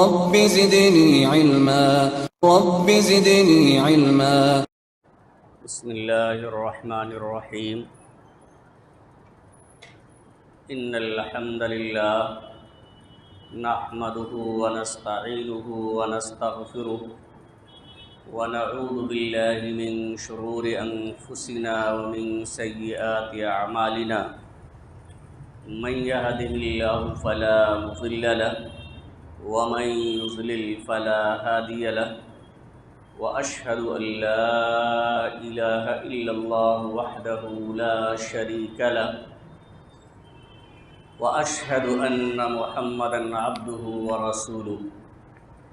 رب زدني علما رب زدني علما. بسم الله الرحمن الرحيم. إن الحمد لله نحمده ونستعينه ونستغفره ونعوذ بالله من شرور أنفسنا ومن سيئات أعمالنا. من يهده الله فلا مضل له ومن يضلل فلا هادي له. وأشهد أن لا إله إلا الله وحده لا شريك له. وأشهد أن محمدًا عبده ورسوله.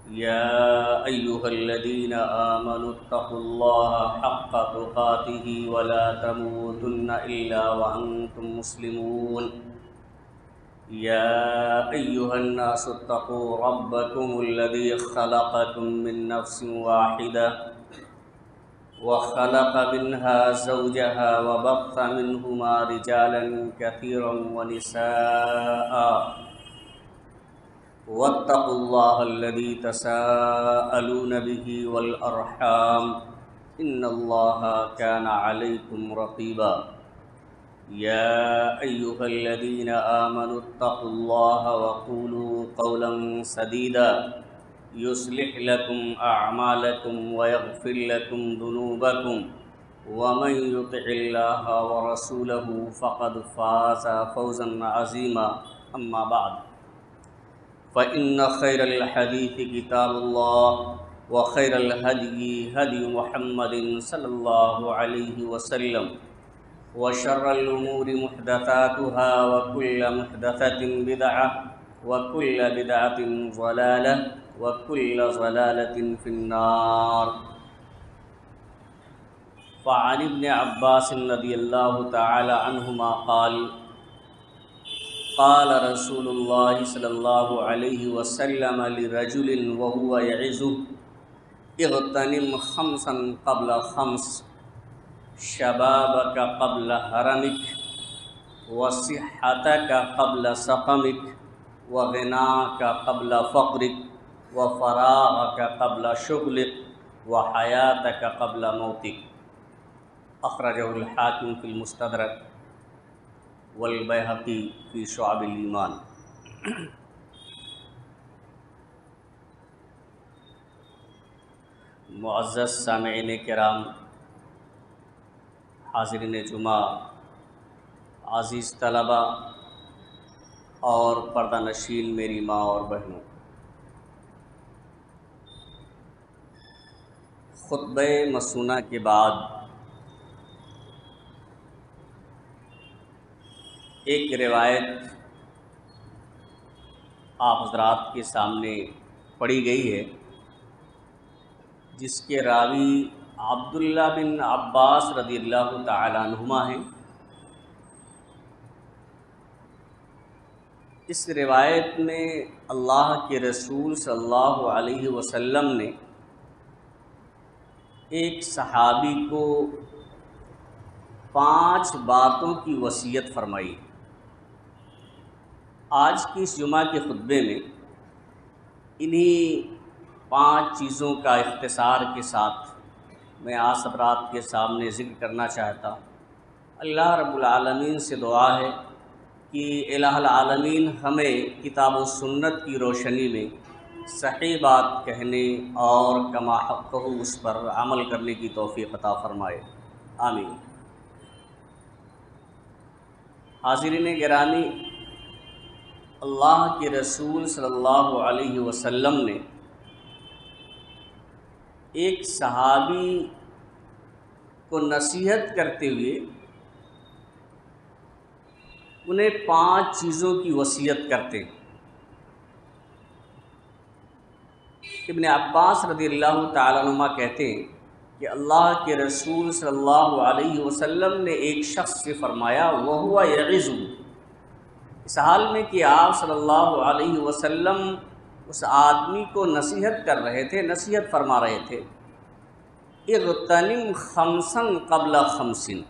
يا أيها الذين آمنوا اتقوا الله حق تقاته ولا تموتن إلا وأنتم مسلمون. يا أيها الناس اتقوا ربكم الذي خلقكم من نفس واحدة وخلق منها زوجها وبث منهما رجالا كثيرا ونساء. واتقوا الله الذي تساءلون به والأرحام إن الله كان عليكم رقيبا. يا أيها الذين آمنوا اتقوا الله وقولوا قولا سديدا يصلح لكم أعمالكم ويغفر لكم ذنوبكم ومن يطع الله ورسوله فقد فاز فوزا عظيما. أما بعد فإن خير الحديث كتاب الله وخير الهدي هدي محمد صلى الله عليه وسلم وشر الأمور محدثاتها وكل محدثة بدعة وكل بدعة ضلالة وكل ضلالة في النار. فعن ابن عباس رضي الله تعالى عنهما قال قال رسول الله صلى الله عليه وسلم لرجل وهو يعظه اغتنم خمسا قبل خمس شبابك قبل هرمك وصحتك قبل سقمك وغناك قبل فقرك وفراغك قبل شغلك وحياتك قبل موتك. اخرجه الحاکم فی المستدرک والبیہقی فی شعب الایمان. معزز سامعین کرام، حاضرین جمعہ، عزیز طلبہ اور پردہ نشین میری ماں اور بہنوں، خطبہ مسنونہ کے بعد ایک روایت آپ حضرات کے سامنے پڑھی گئی ہے، جس کے راوی عبداللہ بن عباس رضی اللہ تعالی عنہما ہیں. اس روایت میں اللہ کے رسول صلی اللہ علیہ وسلم نے ایک صحابی کو 5 باتوں کی وصیت فرمائی. آج کی اس جمعہ کے خطبے میں انہی 5 چیزوں کا اختصار کے ساتھ میں آپ حضرات کے سامنے ذکر کرنا چاہتا ہوں. اللہ رب العالمین سے دعا ہے کہ الہ العالمین ہمیں کتاب و سنت کی روشنی میں صحیح بات کہنے اور کما حقہ اس پر عمل کرنے کی توفیق عطا فرمائے. آمین. حاضرین گرامی، اللہ کے رسول صلی اللہ علیہ وسلم نے ایک صحابی کو نصیحت کرتے ہوئے انہیں 5 چیزوں کی وصیت کرتے ہیں. ابن عباس رضی اللہ تعالی عنہما کہتے ہیں کہ اللہ کے رسول صلی اللہ علیہ وسلم نے ایک شخص سے فرمایا وَهُوَ يَعِظُ، اس حال میں کہ آپ صلی اللہ علیہ وسلم اس آدمی کو نصیحت کر رہے تھے، نصیحت فرما رہے تھے. اغتنم خمسا قبل خمسن،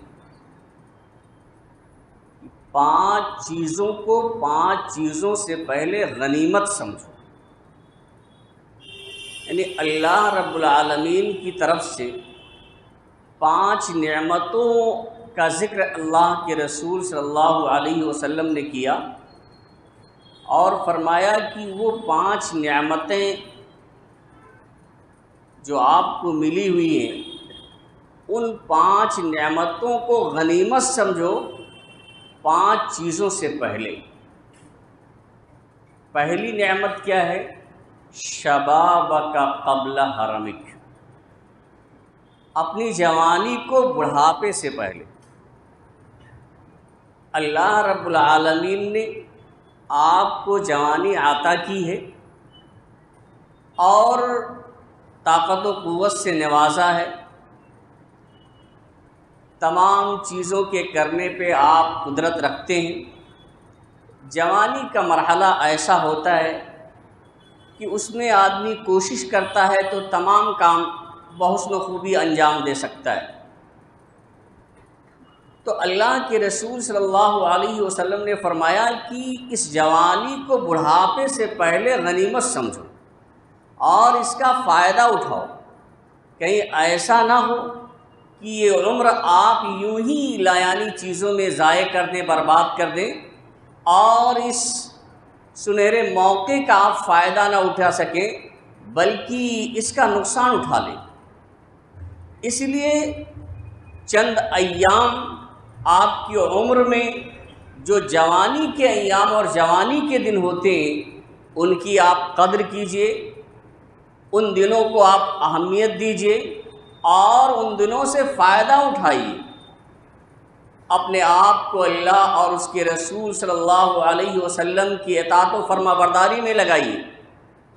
5 چیزوں کو 5 چیزوں سے پہلے غنیمت سمجھو. یعنی اللہ رب العالمین کی طرف سے 5 نعمتوں کا ذکر اللہ کے رسول صلی اللہ علیہ وسلم نے کیا اور فرمایا کہ وہ 5 نعمتیں جو آپ کو ملی ہوئی ہیں ان 5 نعمتوں کو غنیمت سمجھو 5 چیزوں سے پہلے۔ پہلی نعمت کیا ہے؟ شبابک قبل حرمک، اپنی جوانی کو بڑھاپے سے پہلے۔ اللہ رب العالمین نے آپ کو جوانی عطا کی ہے اور طاقت و قوت سے نوازا ہے، تمام چیزوں کے کرنے پہ آپ قدرت رکھتے ہیں۔ جوانی کا مرحلہ ایسا ہوتا ہے کہ اس میں آدمی کوشش کرتا ہے تو تمام کام بحسن و خوبی انجام دے سکتا ہے۔ تو اللہ کے رسول صلی اللہ علیہ وسلم نے فرمایا کہ اس جوانی کو بڑھاپے سے پہلے غنیمت سمجھو اور اس کا فائدہ اٹھاؤ، کہیں ایسا نہ ہو کہ یہ عمر آپ یوں ہی لایانی چیزوں میں ضائع کر دیں، برباد کر دیں اور اس سنہرے موقع کا آپ فائدہ نہ اٹھا سکیں بلکہ اس کا نقصان اٹھا لیں۔ اس لیے چند ایام آپ کی عمر میں جو جوانی کے ایام اور جوانی کے دن ہوتے ہیں ان کی آپ قدر کیجئے، ان دنوں کو آپ اہمیت دیجئے اور ان دنوں سے فائدہ اٹھائیے، اپنے آپ کو اللہ اور اس کے رسول صلی اللہ علیہ وسلم کی اطاعت و فرما برداری میں لگائیے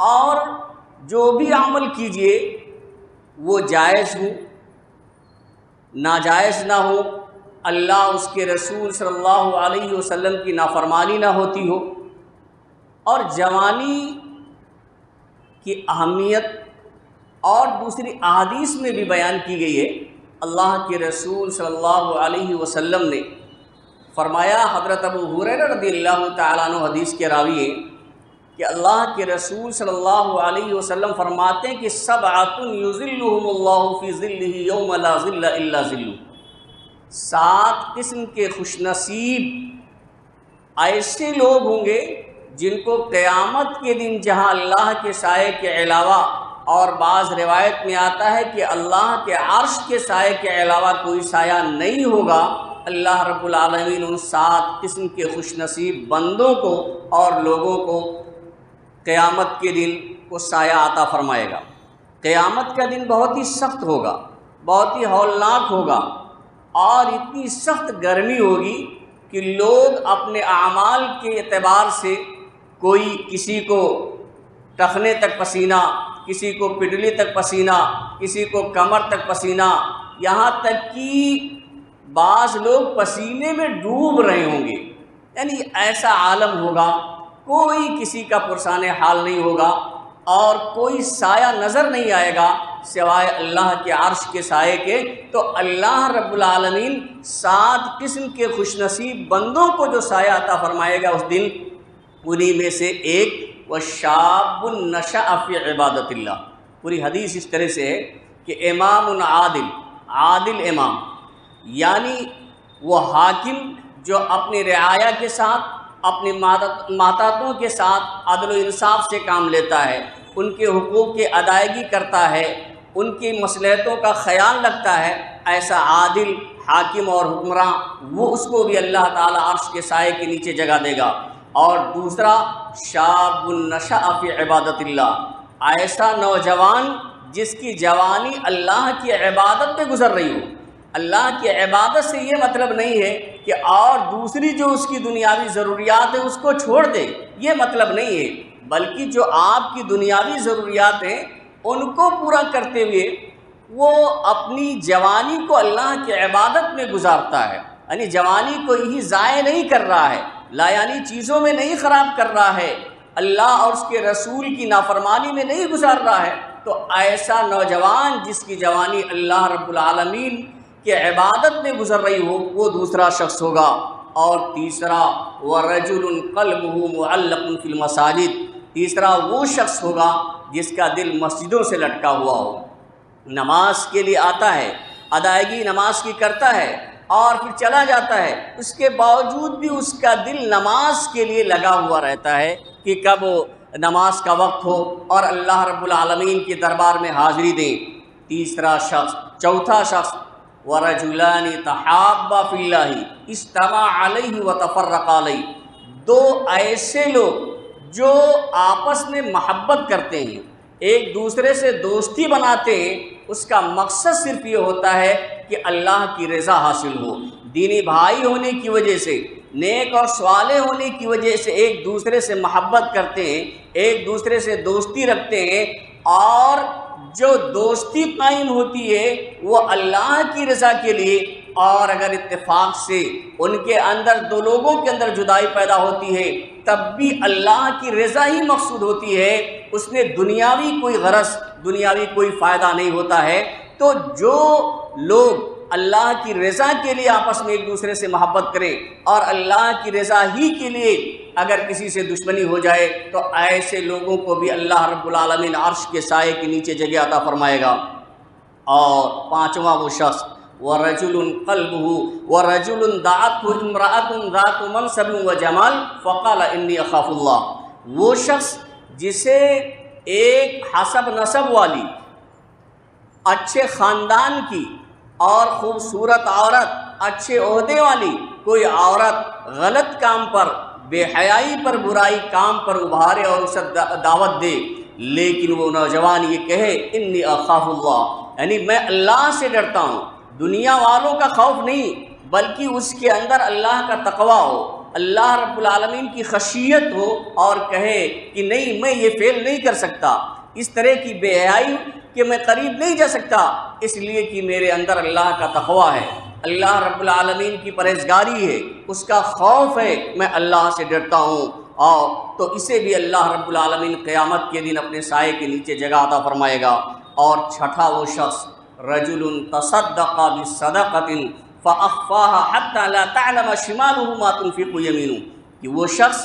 اور جو بھی عمل کیجئے وہ جائز ہو، ناجائز نہ ہو، اللہ اس کے رسول صلی اللہ علیہ وسلم کی نافرمانی نہ ہوتی ہو۔ اور جوانی کی اہمیت اور دوسری احادیث میں بھی بیان کی گئی ہے۔ اللہ کے رسول صلی اللہ علیہ وسلم نے فرمایا، حضرت ابو ہریرہ رضی اللہ تعالیٰ عنہ حدیث کے راوی ہیں کہ اللہ کے رسول صلی اللہ علیہ وسلم فرماتے ہیں کہ سبعۃ یظلھم اللہ فی ظلہ یوم لا ظل الا ظلہ، 7 قسم کے خوش نصیب ایسے لوگ ہوں گے جن کو قیامت کے دن جہاں اللہ کے سائے کے علاوہ، اور بعض روایت میں آتا ہے کہ اللہ کے عرش کے سائے کے علاوہ کوئی سایہ نہیں ہوگا، اللہ رب العالمین ان 7 قسم کے خوش نصیب بندوں کو اور لوگوں کو قیامت کے دن کو سایہ عطا فرمائے گا۔ قیامت کا دن بہت ہی سخت ہوگا، بہت ہی ہولناک ہوگا اور اتنی سخت گرمی ہوگی کہ لوگ اپنے اعمال کے اعتبار سے کوئی کسی کو ٹخنے تک پسینہ، کسی کو پڈلی تک پسینہ، کسی کو کمر تک پسینہ، یہاں تک کہ بعض لوگ پسینے میں ڈوب رہے ہوں گے۔ یعنی ایسا عالم ہوگا، کوئی کسی کا پرسان حال نہیں ہوگا اور کوئی سایہ نظر نہیں آئے گا سوائے اللہ کے عرش کے سائے کے۔ تو اللہ رب العالمین 7 قسم کے خوش نصیب بندوں کو جو سایہ عطا فرمائے گا اس دن، انہی میں سے ایک وَشَابٌ نَشَأَ فِي عِبَادَةِ اللَّهِ۔ پوری حدیث اس طرح سے ہے کہ امام عادل امام، یعنی وہ حاکم جو اپنی رعایا کے ساتھ، اپنی ماتحتوں کے ساتھ عدل و انصاف سے کام لیتا ہے، ان کے حقوق کی ادائیگی کرتا ہے، ان کی مصلحتوں کا خیال رکھتا ہے، ایسا عادل حاکم اور حکمراں وہ اس کو بھی اللہ تعالیٰ عرش کے سائے کے نیچے جگہ دے گا۔ اور دوسرا شاب نشأ فی عبادت اللہ، ایسا نوجوان جس کی جوانی اللہ کی عبادت پہ گزر رہی ہو۔ اللہ کی عبادت سے یہ مطلب نہیں ہے کہ اور دوسری جو اس کی دنیاوی ضروریات ہیں اس کو چھوڑ دے، یہ مطلب نہیں ہے، بلکہ جو آپ کی دنیاوی ضروریات ہیں ان کو پورا کرتے ہوئے وہ اپنی جوانی کو اللہ کی عبادت میں گزارتا ہے، یعنی جوانی کو ہی ضائع نہیں کر رہا ہے، لایانی چیزوں میں نہیں خراب کر رہا ہے، اللہ اور اس کے رسول کی نافرمانی میں نہیں گزار رہا ہے۔ تو ایسا نوجوان جس کی جوانی اللہ رب العالمین کی عبادت میں گزر رہی ہو وہ دوسرا شخص ہوگا۔ اور تیسرا وَرَجُلٌ قَلْبُهُ مُعَلَّقٌ فِي الْمَسَاجِدِ، تیسرا وہ شخص ہوگا جس کا دل مسجدوں سے لٹکا ہوا ہو، نماز کے لیے آتا ہے، ادائیگی نماز کی کرتا ہے اور پھر چلا جاتا ہے، اس کے باوجود بھی اس کا دل نماز کے لیے لگا ہوا رہتا ہے کہ کب نماز کا وقت ہو اور اللہ رب العالمین کے دربار میں حاضری دیں۔ تیسرا شخص، چوتھا شخص، وَرَجُلَانِ تَحَابَّا فِي اللَّهِ اجْتَمَعَا عَلَيْهِ وَتَفَرَّقَا عَلَيْهِ، دو ایسے لوگ جو آپس میں محبت کرتے ہیں، ایک دوسرے سے دوستی بناتے ہیں، اس کا مقصد صرف یہ ہوتا ہے کہ اللہ کی رضا حاصل ہو، دینی بھائی ہونے کی وجہ سے، نیک اور صالح ہونے کی وجہ سے ایک دوسرے سے محبت کرتے ہیں، ایک دوسرے سے دوستی رکھتے ہیں، اور جو دوستی قائم ہوتی ہے وہ اللہ کی رضا کے لیے، اور اگر اتفاق سے ان کے اندر دو لوگوں کے اندر جدائی پیدا ہوتی ہے تب بھی اللہ کی رضا ہی مقصود ہوتی ہے، اس میں دنیاوی کوئی غرض، دنیاوی کوئی فائدہ نہیں ہوتا ہے۔ تو جو لوگ اللہ کی رضا کے لیے آپس میں ایک دوسرے سے محبت کریں اور اللہ کی رضا ہی کے لیے اگر کسی سے دشمنی ہو جائے تو ایسے لوگوں کو بھی اللہ رب العالمین عرش کے سائے کے نیچے جگہ عطا فرمائے گا۔ اور پانچواں وہ شخص، وَرَجُلٌ قَلْبُهُ وَرَجُلٌ دَعَتْهُ امْرَأَةٌ ذَاتُ مَنْصَبٍ وَجَمَالٍ فَقَالَ إِنِّي أَخَافُ اللَّهَ، وہ شخص جسے ایک حسب نسب والی، اچھے خاندان کی اور خوبصورت عورت، اچھے عہدے والی کوئی عورت غلط کام پر، بے حیائی پر، برائی کام پر ابھارے اور اسے دعوت دے، لیکن وہ نوجوان یہ کہے انی اخاف اللہ، یعنی میں اللہ سے ڈرتا ہوں، دنیا والوں کا خوف نہیں بلکہ اس کے اندر اللہ کا تقوی ہو، اللہ رب العالمین کی خشیت ہو، اور کہے کہ نہیں میں یہ فعل نہیں کر سکتا، اس طرح کی بے حیائی کہ میں قریب نہیں جا سکتا، اس لیے کہ میرے اندر اللہ کا تقوی ہے، اللہ رب العالمین کی پرہیزگاری ہے، اس کا خوف ہے، میں اللہ سے ڈرتا ہوں، اور تو اسے بھی اللہ رب العالمین قیامت کے دن اپنے سائے کے نیچے جگہ عطا فرمائے گا۔ اور چھٹا وہ شخص، رجل تصدق بصدقۃ فاخفاها حتى لا تعلم شماله ما تنفق يمينه، کہ وہ شخص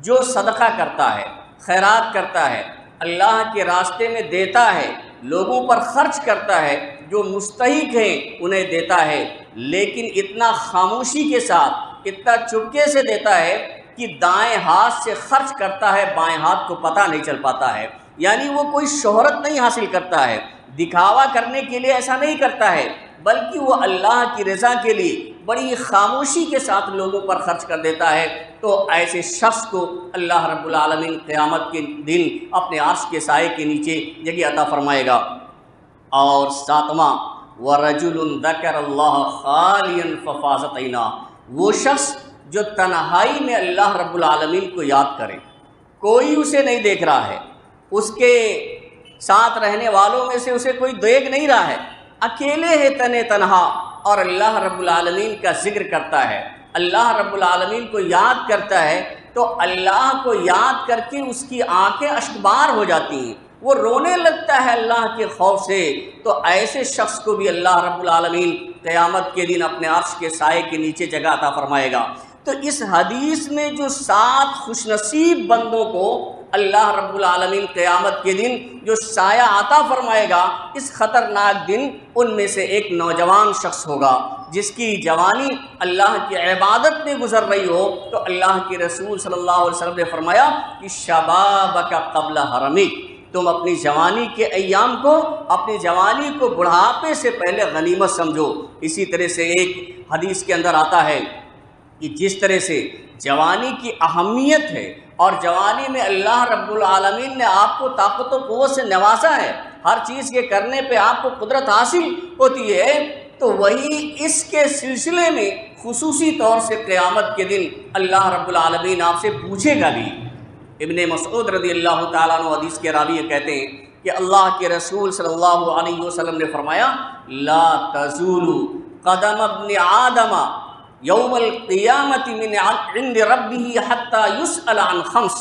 جو صدقہ کرتا ہے، خیرات کرتا ہے، اللہ کے راستے میں دیتا ہے، لوگوں پر خرچ کرتا ہے، جو مستحق ہیں انہیں دیتا ہے، لیکن اتنا خاموشی کے ساتھ، اتنا چپکے سے دیتا ہے کہ دائیں ہاتھ سے خرچ کرتا ہے، بائیں ہاتھ کو پتہ نہیں چل پاتا ہے، یعنی وہ کوئی شہرت نہیں حاصل کرتا ہے، دکھاوا کرنے کے لیے ایسا نہیں کرتا ہے، بلکہ وہ اللہ کی رضا کے لیے بڑی خاموشی کے ساتھ لوگوں پر خرچ کر دیتا ہے، تو ایسے شخص کو اللہ رب العالمین قیامت کے دن اپنے عرش کے سائے کے نیچے جگہ عطا فرمائے گا۔ اور ساتواں، وَرَجُلٌ ذَكَرَ اللَّهَ خَالِيًا فَفَاضَتْ عَيْنَاهُ، وہ شخص جو تنہائی میں اللہ رب العالمین کو یاد کرے، کوئی اسے نہیں دیکھ رہا ہے، اس کے ساتھ رہنے والوں میں سے اسے کوئی دیکھ نہیں رہا ہے، اکیلے ہے تنے تنہا، اور اللہ رب العالمین کا ذکر کرتا ہے، اللہ رب العالمین کو یاد کرتا ہے، تو اللہ کو یاد کر کے اس کی آنکھیں اشکبار ہو جاتی ہیں، وہ رونے لگتا ہے اللہ کے خوف سے۔ تو ایسے شخص کو بھی اللہ رب العالمین قیامت کے دن اپنے عرش کے سائے کے نیچے جگہ عطا فرمائے گا۔ تو اس حدیث میں جو 7 خوش نصیب بندوں کو اللہ رب العالمین قیامت کے دن جو سایہ عطا فرمائے گا، اس خطرناک دن ان میں سے ایک نوجوان شخص ہوگا جس کی جوانی اللہ کی عبادت میں گزر رہی ہو، تو اللہ کے رسول صلی اللہ علیہ وسلم نے فرمایا کہ شبابک قبل حرمک، تم اپنی جوانی کے ایام کو، اپنی جوانی کو بڑھاپے سے پہلے غنیمت سمجھو۔ اسی طرح سے ایک حدیث کے اندر آتا ہے کہ جس طرح سے جوانی کی اہمیت ہے، اور جوانی میں اللہ رب العالمین نے آپ کو طاقت و قوت سے نوازا ہے، ہر چیز کے کرنے پہ آپ کو قدرت حاصل ہوتی ہے، تو وہی اس کے سلسلے میں خصوصی طور سے قیامت کے دن اللہ رب العالمین آپ سے پوچھے گا بھی۔ ابن مسعود رضی اللہ تعالیٰ عنہ حدیث کے راوی کہتے ہیں کہ اللہ کے رسول صلی اللہ علیہ وسلم نے فرمایا لا تزول قدم ابن آدم یوم القیامت من عند ربہ حتی یسأل عن 5،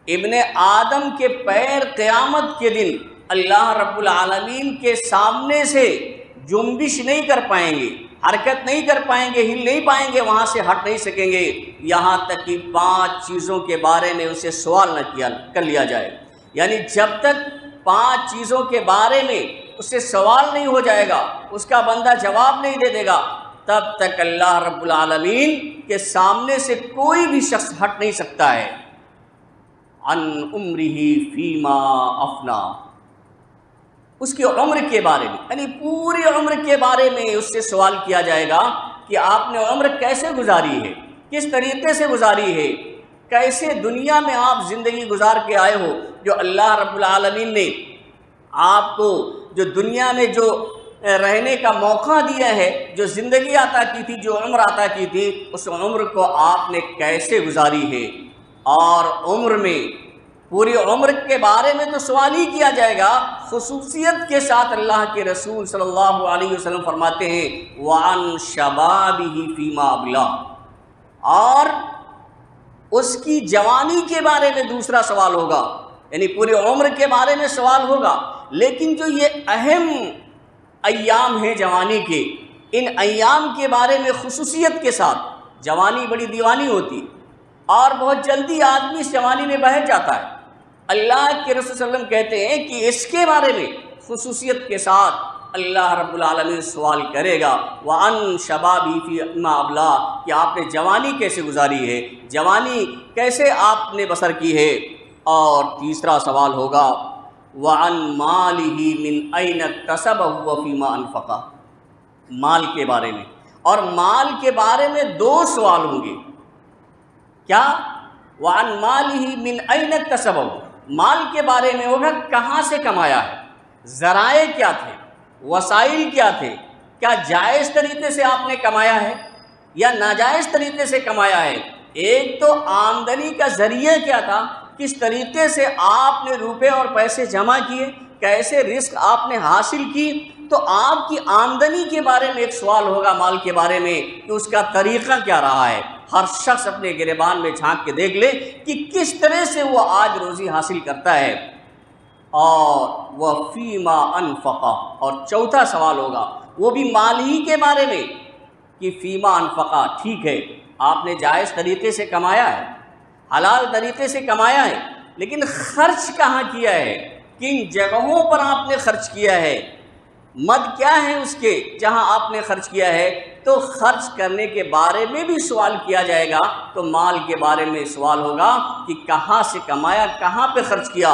ابن آدم کے پیر قیامت کے دن اللہ رب العالمین کے سامنے سے جنبش نہیں کر پائیں گے، حرکت نہیں کر پائیں گے، ہل نہیں پائیں گے، وہاں سے ہٹ نہیں سکیں گے، یہاں تک کہ 5 چیزوں کے بارے میں اسے سوال نہ کر لیا جائے۔ یعنی جب تک 5 چیزوں کے بارے میں اس سے سوال نہیں ہو جائے گا، اس کا بندہ جواب نہیں دے دے گا، تب تک اللہ رب العالمین کے سامنے سے کوئی بھی شخص ہٹ نہیں سکتا ہے۔ عن عمرہ فیما افنا، اس کی عمر کے بارے میں، یعنی پوری عمر کے بارے میں اس سے سوال کیا جائے گا کہ آپ نے عمر کیسے گزاری ہے، کس طریقے سے گزاری ہے، کیسے دنیا میں آپ زندگی گزار کے آئے ہو، جو اللہ رب العالمین نے آپ کو جو دنیا میں جو رہنے کا موقع دیا ہے، جو زندگی عطا کی تھی، جو عمر عطا کی تھی، اس عمر کو آپ نے کیسے گزاری ہے۔ اور عمر میں، پوری عمر کے بارے میں تو سوال ہی کیا جائے گا، خصوصیت کے ساتھ اللہ کے رسول صلی اللہ علیہ وسلم فرماتے ہیں وَعَن شَبَابِهِ فِيمَا أَبْلَىٰ، اور اس کی جوانی کے بارے میں دوسرا سوال ہوگا، یعنی پوری عمر کے بارے میں سوال ہوگا، لیکن جو یہ اہم ایام ہیں جوانی کے، ان ایام کے بارے میں خصوصیت کے ساتھ، جوانی بڑی دیوانی ہوتی اور بہت جلدی آدمی اس جوانی میں بہہ جاتا ہے۔ اللہ کے رسول صلی اللہ علیہ وسلم کہتے ہیں کہ اس کے بارے میں خصوصیت کے ساتھ اللہ رب العالمین سوال کرے گا وَعَن شَبَابِهِ فِيمَا أَبْلَىٰ، کہ آپ نے جوانی کیسے گزاری ہے، جوانی کیسے آپ نے بسر کی ہے۔ اور تیسرا سوال ہوگا وَعَن مَالِهِ مِنْ أَيْنَ اكْتَسَبَهُ وَفِيمَا أَنْفَقَهُ، مال کے بارے میں، اور مال کے بارے میں 2 سوال ہوں گے۔ کیا؟ وَعَن مَالِهِ مِنْ أَيْنَ اكْتَسَبَهُ، مال کے بارے میں ہوگا کہاں سے کمایا ہے، ذرائع کیا تھے، وسائل کیا تھے، کیا جائز طریقے سے آپ نے کمایا ہے یا ناجائز طریقے سے کمایا ہے۔ ایک تو آمدنی کا ذریعہ کیا تھا، کس طریقے سے آپ نے روپے اور پیسے جمع کیے، کیسے رزق آپ نے حاصل کی، تو آپ کی آمدنی کے بارے میں ایک سوال ہوگا مال کے بارے میں کہ اس کا طریقہ کیا رہا ہے۔ ہر شخص اپنے گریبان میں جھانک کے دیکھ لے کہ کس طرح سے وہ آج روزی حاصل کرتا ہے۔ اور وہ فیما انفقا، اور چوتھا سوال ہوگا وہ بھی مال ہی کے بارے میں کہ فیما انفقا، ٹھیک ہے آپ نے جائز طریقے سے کمایا ہے، حلال طریقے سے کمایا ہے، لیکن خرچ کہاں کیا ہے، کن جگہوں پر آپ نے خرچ کیا ہے، مد کیا ہے اس کے جہاں آپ نے خرچ کیا ہے۔ تو خرچ کرنے کے بارے میں بھی سوال کیا جائے گا، تو مال کے بارے میں سوال ہوگا کہ کہاں سے کمایا، کہاں پہ خرچ کیا۔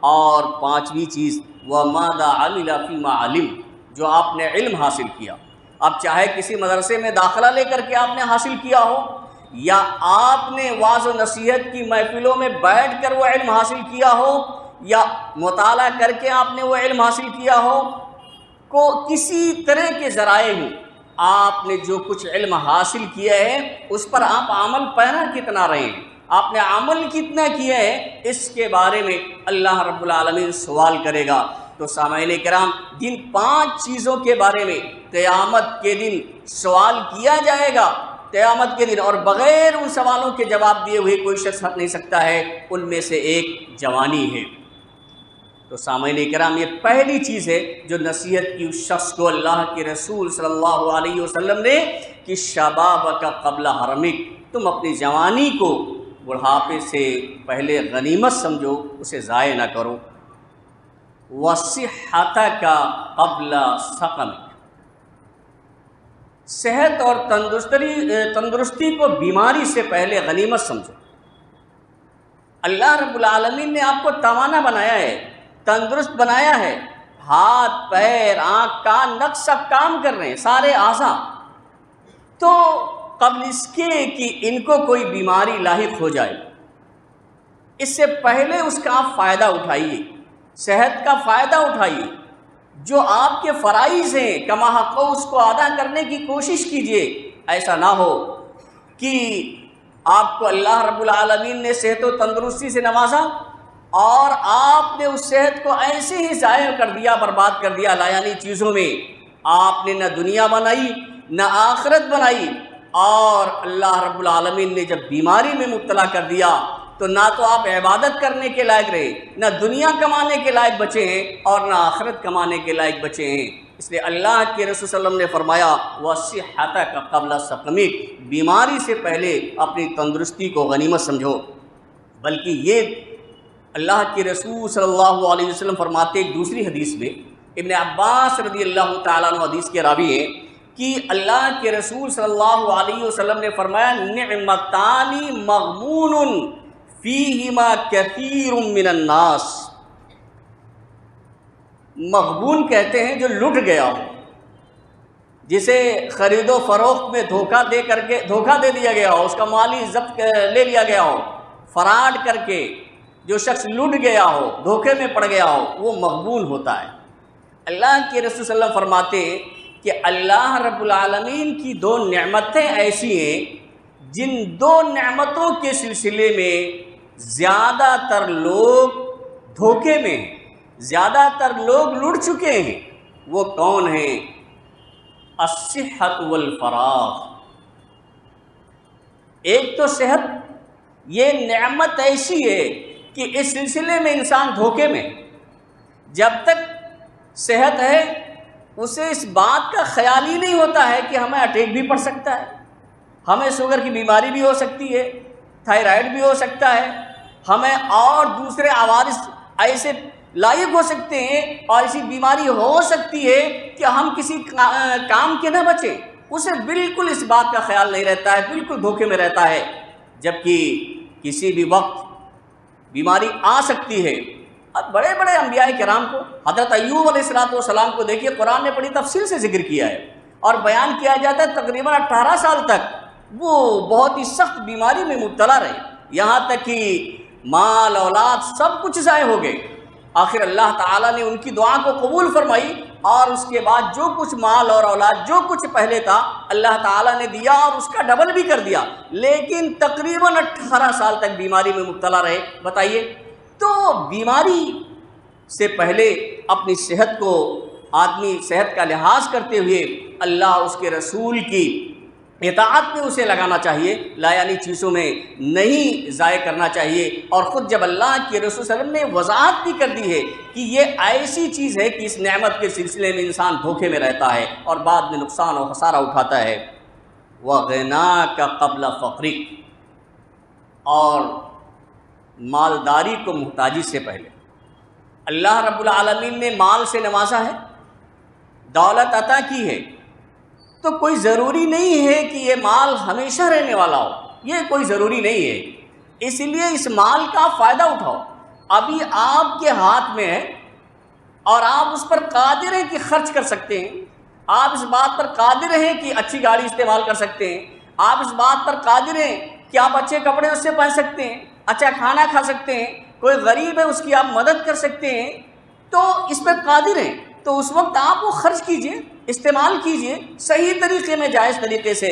اور 5ویں چیز وَمَاذَا عَمِلَ فِيمَا عَلِمَ، جو آپ نے علم حاصل کیا، اب چاہے کسی مدرسے میں داخلہ لے کر کے آپ نے حاصل کیا ہو، یا آپ نے وعظ و نصیحت کی محفلوں میں بیٹھ کر وہ علم حاصل کیا ہو، یا مطالعہ کر کے آپ نے وہ علم حاصل کیا ہو، کو کسی طرح کے ذرائع ہوں، آپ نے جو کچھ علم حاصل کیا ہے اس پر آپ عمل پیرا کتنا رہے ہیں، آپ نے عمل کتنا کیا ہے، اس کے بارے میں اللہ رب العالمین سوال کرے گا۔ تو سامعین کرام، جن 5 چیزوں کے بارے میں قیامت کے دن سوال کیا جائے گا، قیامت کے دن، اور بغیر ان سوالوں کے جواب دیے ہوئے کوئی شخص ہٹ نہیں سکتا ہے، ان میں سے ایک جوانی ہے۔ تو سامعین کرام، یہ پہلی چیز ہے جو نصیحت کی اس شخص کو اللہ کے رسول صلی اللہ علیہ وسلم نے کہ شبابک قبل حرمک، تم اپنی جوانی کو بڑھاپے سے پہلے غنیمت سمجھو، اسے ضائع نہ کرو۔ وصحتک قبل سقمک، صحت اور تندرستی کو بیماری سے پہلے غنیمت سمجھو۔ اللہ رب العالمین نے آپ کو توانا بنایا ہے، تندرست بنایا ہے، ہاتھ پیر آنکھ کان نک سب کام کر رہے ہیں، سارے اعضاء، تو قبل اس کے کہ ان کو کوئی بیماری لاحق ہو جائے، اس سے پہلے اس کا آپ فائدہ اٹھائیے، صحت کا فائدہ اٹھائیے، جو آپ کے فرائض ہیں کما حق اس کو ادا کرنے کی کوشش کیجیے۔ ایسا نہ ہو کہ آپ کو اللہ رب العالمین نے صحت و تندرستی سے نوازا اور آپ نے اس صحت کو ایسے ہی ضائع کر دیا، برباد کر دیا لایانی چیزوں میں۔ آپ نے نہ دنیا بنائی نہ آخرت بنائی، اور اللہ رب العالمین نے جب بیماری میں مبتلا کر دیا تو نہ تو آپ عبادت کرنے کے لائق رہے، نہ دنیا کمانے کے لائق بچے ہیں، اور نہ آخرت کمانے کے لائق بچے ہیں۔ اس لیے اللہ کے رسول صلی اللہ علیہ وسلم نے فرمایا وَصِحَّتَكَ قَبْلَ سَقَمِكَ، بیماری سے پہلے اپنی تندرستی کو غنیمت سمجھو۔ بلکہ یہ اللہ کے رسول صلی اللہ علیہ وسلم فرماتے ایک دوسری حدیث میں، ابن عباس رضی اللہ تعالیٰ عنہ حدیث کے راوی ہیں کہ اللہ کے رسول صلی اللہ علیہ وسلم نے فرمایا نعمتان مغبون فیہما کثیر من الناس۔ مغبون کہتے ہیں جو لٹ گیا ہو، جسے خرید و فروخت میں دھوکہ دے دیا گیا ہو، اس کا مالی ضبط لے لیا گیا ہو، فراڈ کر کے جو شخص لٹ گیا ہو، دھوکے میں پڑ گیا ہو، وہ مغبون ہوتا ہے۔ اللہ کے رسول صلی اللہ علیہ وسلم فرماتے ہیں کہ اللہ رب العالمین کی دو نعمتیں ایسی ہیں جن دو نعمتوں کے سلسلے میں زیادہ تر لوگ دھوکے میں ہیں، زیادہ تر لوگ لٹ چکے ہیں۔ وہ کون ہیں؟ الصحت والفراغ۔ ایک تو صحت، یہ نعمت ایسی ہے کہ اس سلسلے میں انسان دھوکے میں، جب تک صحت ہے اسے اس بات کا خیال ہی نہیں ہوتا ہے کہ ہمیں اٹیک بھی پڑ سکتا ہے، ہمیں شوگر کی بیماری بھی ہو سکتی ہے، تھائرائیڈ بھی ہو سکتا ہے، ہمیں اور دوسرے عوارض ایسے لاحق ہو سکتے ہیں اور ایسی بیماری ہو سکتی ہے کہ ہم کسی کام کے نہ بچیں۔ اسے بالکل اس بات کا خیال نہیں رہتا ہے، بالکل دھوکے میں رہتا ہے، جبکہ کسی بھی وقت بیماری آ سکتی ہے۔ اب بڑے بڑے انبیاء کرام کو، حضرت ایوب علیہ السلام کو دیکھیے، قرآن نے بڑی تفصیل سے ذکر کیا ہے اور بیان کیا جاتا ہے تقریباً 18 سال تک وہ بہت ہی سخت بیماری میں مبتلا رہے، یہاں تک کہ مال اولاد سب کچھ ضائع ہو گئے۔ آخر اللہ تعالیٰ نے ان کی دعا کو قبول فرمائی اور اس کے بعد جو کچھ مال اور اولاد جو کچھ پہلے تھا اللہ تعالیٰ نے دیا اور اس کا ڈبل بھی کر دیا، لیکن تقریباً 18 سال تک بیماری میں مبتلا رہے۔ بتائیے، تو بیماری سے پہلے اپنی صحت کو، آدمی صحت کا لحاظ کرتے ہوئے اللہ اس کے رسول کی اطاعت میں اسے لگانا چاہیے، لایانی چیزوں میں نہیں ضائع کرنا چاہیے۔ اور خود جب اللہ کے رسول صلی اللہ علیہ وسلم نے وضاحت بھی کر دی ہے کہ یہ ایسی چیز ہے کہ اس نعمت کے سلسلے میں انسان دھوکے میں رہتا ہے اور بعد میں نقصان و خسارہ اٹھاتا ہے۔ وَغِنَاكَ قَبْلَ فَقْرِكَ، اور مالداری کو محتاجی سے پہلے۔ اللہ رب العالمین نے مال سے نوازا ہے، دولت عطا کی ہے، تو کوئی ضروری نہیں ہے کہ یہ مال ہمیشہ رہنے والا ہو، یہ کوئی ضروری نہیں ہے۔ اس لیے اس مال کا فائدہ اٹھاؤ۔ ابھی آپ کے ہاتھ میں ہے اور آپ اس پر قادر ہیں کہ خرچ کر سکتے ہیں، آپ اس بات پر قادر ہیں کہ اچھی گاڑی استعمال کر سکتے ہیں، آپ اس بات پر قادر ہیں کہ آپ اچھے کپڑے اس سے پہن سکتے ہیں، اچھا کھانا کھا سکتے ہیں، کوئی غریب ہے اس کی آپ مدد کر سکتے ہیں، تو اس پر قادر ہیں، تو اس وقت آپ وہ خرچ کیجئے، استعمال کیجئے صحیح طریقے میں، جائز طریقے سے۔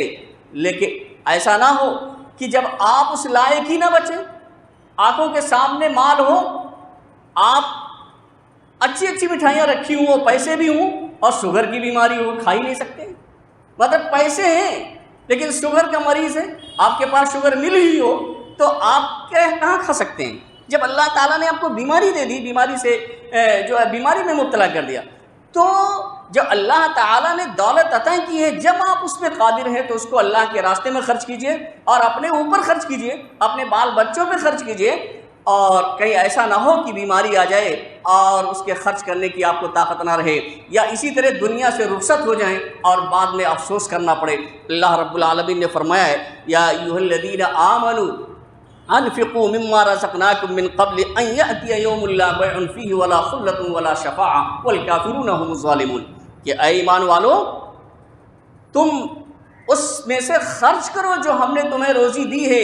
لیکن ایسا نہ ہو کہ جب آپ اس لائق ہی نہ بچیں، آنکھوں کے سامنے مال ہو، آپ اچھی اچھی مٹھائیاں رکھی ہوں، پیسے بھی ہوں اور شوگر کی بیماری ہو، کھا ہی نہیں سکتے۔ مطلب پیسے ہیں لیکن شوگر کا مریض ہے، آپ کے پاس شوگر مل ہی ہو تو آپ کہاں کھا سکتے ہیں؟ جب اللہ تعالیٰ نے آپ کو بیماری دے دی، بیماری سے جو ہے بیماری میں مبتلا کر دیا، تو جب اللہ تعالیٰ نے دولت عطا کی ہے، جب آپ اس پہ قادر ہیں تو اس کو اللہ کے راستے میں خرچ کیجئے اور اپنے اوپر خرچ کیجئے، اپنے بال بچوں پہ خرچ کیجئے، اور کہیں ایسا نہ ہو کہ بیماری آ جائے اور اس کے خرچ کرنے کی آپ کو طاقت نہ رہے، یا اسی طرح دنیا سے رخصت ہو جائیں اور بعد میں افسوس کرنا پڑے۔ اللہ رب العالمین نے فرمایا ہے، یا ایھا الذین آمنوا انفقوا مما رزقناکم من قبل ان یأتی یوم لا بیع فیہ ولا خلۃ ولا شفاعۃ والکافرون هم الظالمون، کہ اے ایمان والو، تم اس میں سے خرچ کرو جو ہم نے تمہیں روزی دی ہے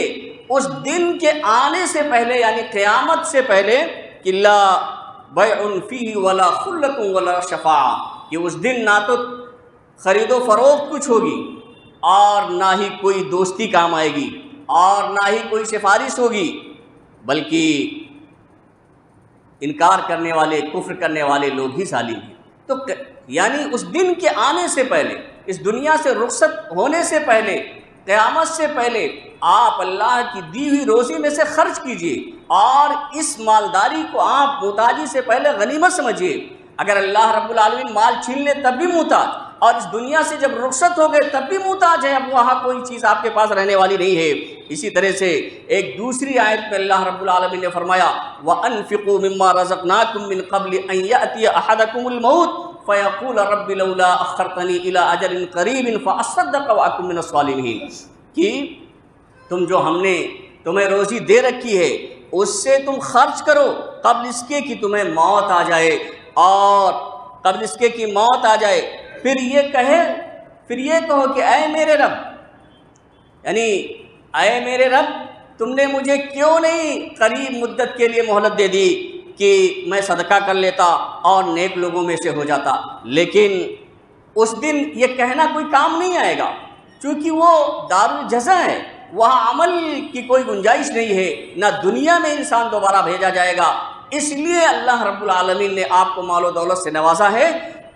اس دن کے آنے سے پہلے، یعنی قیامت سے پہلے، کہ لا بیع فیہ ولا خلۃ ولا شفاعۃ، کہ اس دن نہ تو خرید و فروخت کچھ ہوگی اور نہ ہی کوئی دوستی کام آئے گی اور نہ ہی کوئی سفارش ہوگی، بلکہ انکار کرنے والے، کفر کرنے والے لوگ ہی ظالم ہیں۔ تو یعنی اس دن کے آنے سے پہلے، اس دنیا سے رخصت ہونے سے پہلے، قیامت سے پہلے آپ اللہ کی دی ہوئی روزی میں سے خرچ کیجئے اور اس مالداری کو آپ محتاجی سے پہلے غنیمت سمجھیے۔ اگر اللہ رب العالمین مال چھین لے تب بھی محتاج اور اس دنیا سے جب رخصت ہو گئے تب بھی محتاج ہیں، اب وہاں کوئی چیز آپ کے پاس رہنے والی نہیں ہے۔ اسی طرح سے ایک دوسری آیت میں اللہ رب العالمین نے فرمایا وَأَنفِقُوا مِمَّا رَزَقْنَاكُم مِّن قَبْلِ أَن يَأْتِيَ أَحَدَكُمُ الْمَوْتُ فَيَقُولَ رَبِّ لَوْلَا أَخَّرْتَنِي إِلَىٰ أَجَلٍ قَرِيبٍ فَأَصَّدَّقَ وَأَكُن مِّنَ الصَّالِحِينَ، کہ تم جو ہم نے تمہیں روزی دے رکھی ہے اس سے تم خرچ کرو قبل اس کے کہ تمہیں موت آ جائے، اور قبل اس کے کہ موت آ جائے، پھر یہ کہو کہ اے میرے رب، یعنی اے میرے رب تم نے مجھے کیوں نہیں قریب مدت کے لیے مہلت دے دی کہ میں صدقہ کر لیتا اور نیک لوگوں میں سے ہو جاتا۔ لیکن اس دن یہ کہنا کوئی کام نہیں آئے گا، چونکہ وہ دار الجزا ہے، وہاں عمل کی کوئی گنجائش نہیں ہے، نہ دنیا میں انسان دوبارہ بھیجا جائے گا۔ اس لیے اللہ رب العالمین نے آپ کو مال و دولت سے نوازا ہے،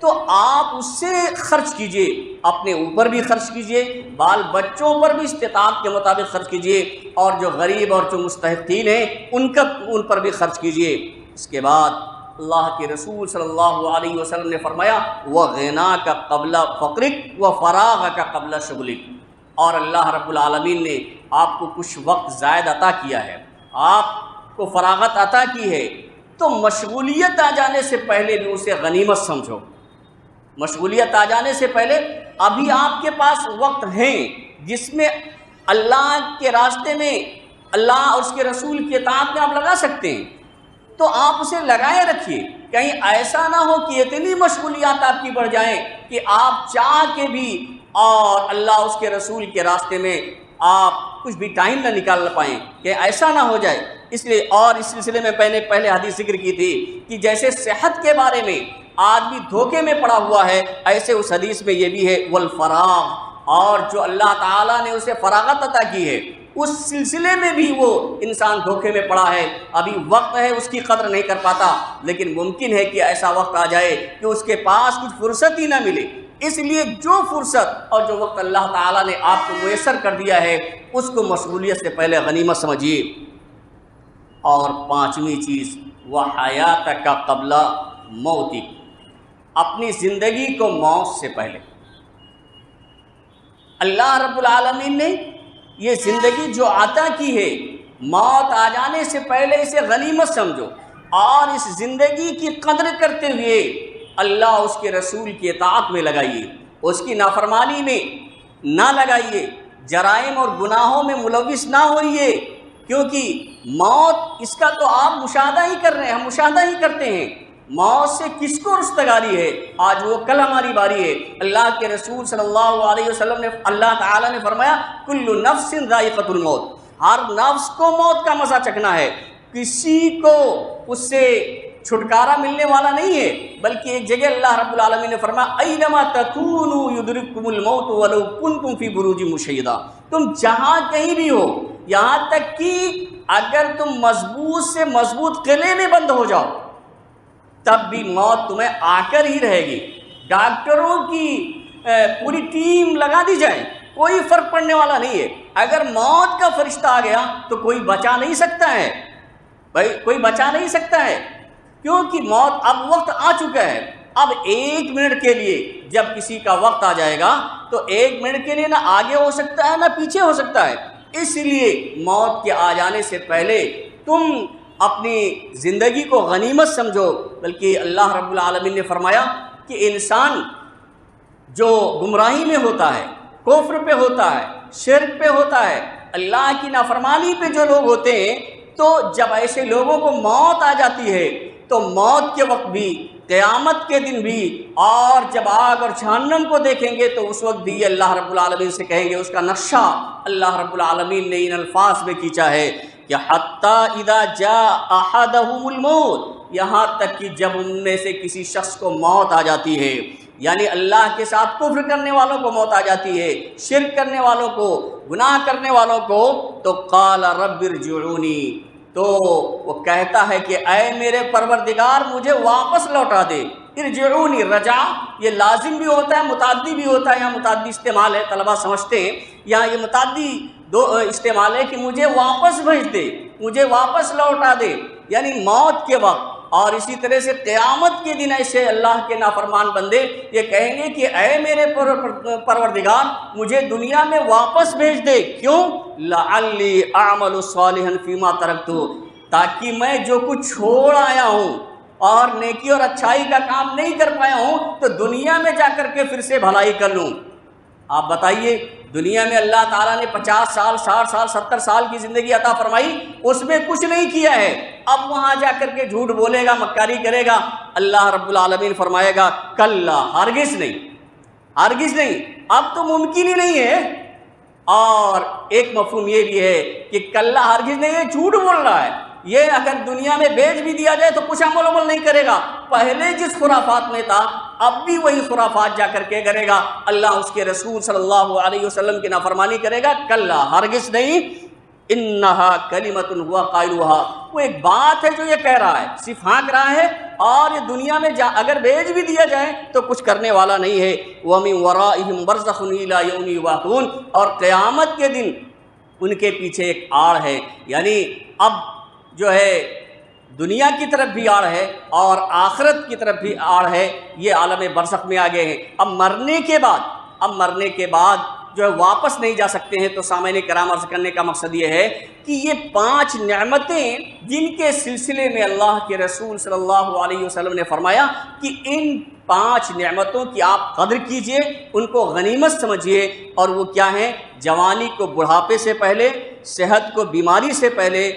تو آپ اس سے خرچ کیجئے، اپنے اوپر بھی خرچ کیجئے، بال بچوں پر بھی استطاعت کے مطابق خرچ کیجئے، اور جو غریب اور جو مستحقین ہیں ان پر بھی خرچ کیجئے۔ اس کے بعد اللہ کے رسول صلی اللہ علیہ وسلم نے فرمایا وَغِنَاكَ قَبْلَ فَقْرِكَ وَفَرَاغَكَ قَبْلَ شُغْلِكَ، اور اللہ رب العالمین نے آپ کو کچھ وقت زائد عطا کیا ہے، آپ کو فراغت عطا کی ہے، تو مشغولیت آ جانے سے پہلے بھی اسے غنیمت سمجھو۔ مشغولیت آ جانے سے پہلے ابھی آپ کے پاس وقت ہیں جس میں اللہ کے راستے میں، اللہ اور اس کے رسول کی اطاعت میں آپ لگا سکتے ہیں، تو آپ اسے لگائے رکھیے۔ کہیں ایسا نہ ہو کہ اتنی مشغولیات آپ کی بڑھ جائیں کہ آپ چاہ کے بھی اور اللہ اس کے رسول کے راستے میں آپ کچھ بھی ٹائم نہ نکال پائیں، کہ ایسا نہ ہو جائے۔ اس لیے اور اس سلسلے میں پہلے حدیث ذکر کی تھی کہ جیسے صحت کے بارے میں آدمی دھوکے میں پڑا ہوا ہے، ایسے اس حدیث میں یہ بھی ہے والفراغ، اور جو اللہ تعالیٰ نے اسے فراغت عطا کی ہے اس سلسلے میں بھی وہ انسان دھوکے میں پڑا ہے، ابھی وقت ہے اس کی قدر نہیں کر پاتا، لیکن ممکن ہے کہ ایسا وقت آ جائے کہ اس کے پاس کچھ فرصت ہی نہ ملے۔ اس لیے جو فرصت اور جو وقت اللہ تعالیٰ نے آپ کو میسر کر دیا ہے اس کو مشغولیت سے پہلے غنیمت سمجھیے۔ اور پانچویں چیز وحیاتک قبل موتک، اپنی زندگی کو موت سے پہلے۔ اللہ رب العالمین نے یہ زندگی جو عطا کی ہے، موت آ جانے سے پہلے اسے غنیمت سمجھو، اور اس زندگی کی قدر کرتے ہوئے اللہ اس کے رسول کی اطاعت میں لگائیے، اس کی نافرمانی میں نہ لگائیے، جرائم اور گناہوں میں ملوث نہ ہوئیے، کیونکہ موت اس کا تو آپ مشاہدہ ہی کر رہے ہیں، ہم مشاہدہ ہی کرتے ہیں۔ موت سے کس کو رستگاری ہے؟ آج وہ کل ہماری باری ہے۔ اللہ کے رسول صلی اللہ علیہ وسلم نے، اللہ تعالیٰ نے فرمایا کل نفس ذائقۃ الموت، ہر نفس کو موت کا مزہ چکھنا ہے، کسی کو اس سے چھٹکارا ملنے والا نہیں ہے۔ بلکہ ایک جگہ اللہ رب العالمین نے فرمایا اینما تکونوا یدرککم الموت ولو کنتم فی بروج مشیدہ، تم جہاں کہیں بھی ہو، یہاں تک کہ اگر تم مضبوط سے مضبوط قلعے میں بند ہو جاؤ تب بھی موت تمہیں آ کر ہی رہے گی۔ ڈاکٹروں کی پوری ٹیم لگا دی جائے، کوئی فرق پڑنے والا نہیں ہے، اگر موت کا فرشتہ آ گیا تو کوئی بچا نہیں سکتا ہے، بھائی کوئی بچا نہیں سکتا ہے، کیونکہ موت اب وقت آ چکا ہے۔ اب ایک منٹ کے لیے جب کسی کا وقت آ جائے گا تو ایک منٹ کے لیے نہ آگے ہو سکتا ہے نہ پیچھے ہو سکتا ہے، اس لیے موت کے آ جانے سے پہلے تم اپنی زندگی کو غنیمت سمجھو۔ بلکہ اللہ رب العالمین نے فرمایا کہ انسان جو گمراہی میں ہوتا ہے، کفر پہ ہوتا ہے، شرک پہ ہوتا ہے، اللہ کی نافرمانی پہ جو لوگ ہوتے ہیں، تو جب ایسے لوگوں کو موت آ جاتی ہے تو موت کے وقت بھی، قیامت کے دن بھی، اور جب آگ اور جہنم کو دیکھیں گے تو اس وقت بھی اللہ رب العالمین سے کہیں گے۔ اس کا نقشہ اللہ رب العالمین نے ان الفاظ میں کھینچا ہے کہ حتی اذا جاء احدهم الموت، یہاں تک کہ جب ان میں سے کسی شخص کو موت آ جاتی ہے، یعنی اللہ کے ساتھ کفر کرنے والوں کو موت آ جاتی ہے، شرک کرنے والوں کو، گناہ کرنے والوں کو، تو قال رب ارجعونی، تو وہ کہتا ہے کہ اے میرے پروردگار مجھے واپس لوٹا دے۔ ارجعونی، رجع یہ لازم بھی ہوتا ہے، متعدی بھی ہوتا ہے، یہاں متعدی استعمال ہے، طلبہ سمجھتے ہیں یہاں یہ متعدی دو استعمال ہے کہ مجھے واپس بھیج دے، مجھے واپس لوٹا دے، یعنی موت کے وقت اور اسی طرح سے قیامت کے دن ایسے اللہ کے نافرمان بندے یہ کہیں گے کہ اے میرے پروردگار مجھے دنیا میں واپس بھیج دے، کیوں؟ لعلی اعمل صالحا فیما ترکت، تاکہ میں جو کچھ چھوڑ آیا ہوں اور نیکی اور اچھائی کا کام نہیں کر پایا ہوں تو دنیا میں جا کر کے پھر سے بھلائی کر لوں۔ آپ بتائیے، دنیا میں اللہ تعالیٰ نے 50 سال 60 سال 70 سال کی زندگی عطا فرمائی، اس میں کچھ نہیں کیا ہے، اب وہاں جا کر کے جھوٹ بولے گا، مکاری کرے گا؟ اللہ رب العالمین فرمائے گا کلا، ہرگز نہیں، ہرگز نہیں، اب تو ممکن ہی نہیں ہے۔ اور ایک مفہوم یہ بھی ہے کہ کلا ہرگز نہیں ہے، جھوٹ بول رہا ہے، یہ اگر دنیا میں بیچ بھی دیا جائے تو کچھ عمل نہیں کرے گا، پہلے جس خرافات میں تھا اب بھی وہی خرافات جا کر کے کرے گا، اللہ اس کے رسول صلی اللہ علیہ وسلم کی نافرمانی کرے گا۔ کلا، ہرگز نہیں، انہا کلمۃ ہوا قائلھا، وہ ایک بات ہے جو یہ کہہ رہا ہے، صرف ہانک رہا ہے، اور یہ دنیا میں اگر بیچ بھی دیا جائے تو کچھ کرنے والا نہیں ہے۔ وَمِن وَرَائِهِمْ بَرْزَخٌ إِلَىٰ يَوْمِ يُبْعَثُونَ، اور قیامت کے دن ان کے پیچھے ایک آڑ ہے، یعنی اب جو ہے دنیا کی طرف بھی آڑ ہے اور آخرت کی طرف بھی آڑ ہے، یہ عالم برزخ میں آگے ہیں۔ اب مرنے کے بعد جو ہے واپس نہیں جا سکتے ہیں۔ تو سامعین کرام، عرض کرنے کا مقصد یہ ہے کہ یہ 5 نعمتیں جن کے سلسلے میں اللہ کے رسول صلی اللہ علیہ وسلم نے فرمایا کہ ان 5 نعمتوں کی آپ قدر کیجئے، ان کو غنیمت سمجھیے، اور وہ کیا ہیں؟ جوانی کو بڑھاپے سے پہلے، صحت کو بیماری سے پہلے،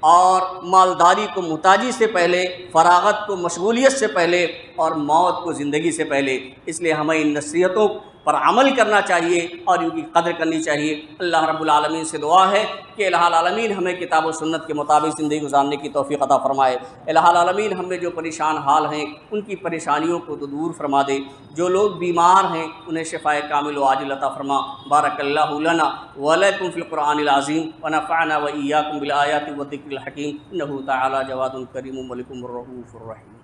اور مالداری کو محتاجی سے پہلے، فراغت کو مشغولیت سے پہلے، اور موت کو زندگی سے پہلے۔ اس لیے ہمیں ان نصیحتوں پر عمل کرنا چاہیے اور ان کی قدر کرنی چاہیے۔ اللہ رب العالمین سے دعا ہے کہ الہ العالمین ہمیں کتاب و سنت کے مطابق زندگی گزارنے کی توفیق عطا فرمائے۔ الہ العالمین ہم میں جو پریشان حال ہیں ان کی پریشانیوں کو تو دور فرما دے، جو لوگ بیمار ہیں انہیں شفائے کامل و عاجل عطا فرما۔ بارک اللہ لنا ولکم فی القرآن العظیم ونفعنا وإیاکم بالآیات والذکر الحکیم، انہ تعالی جواد کریم ملک الرؤوف الرحیم۔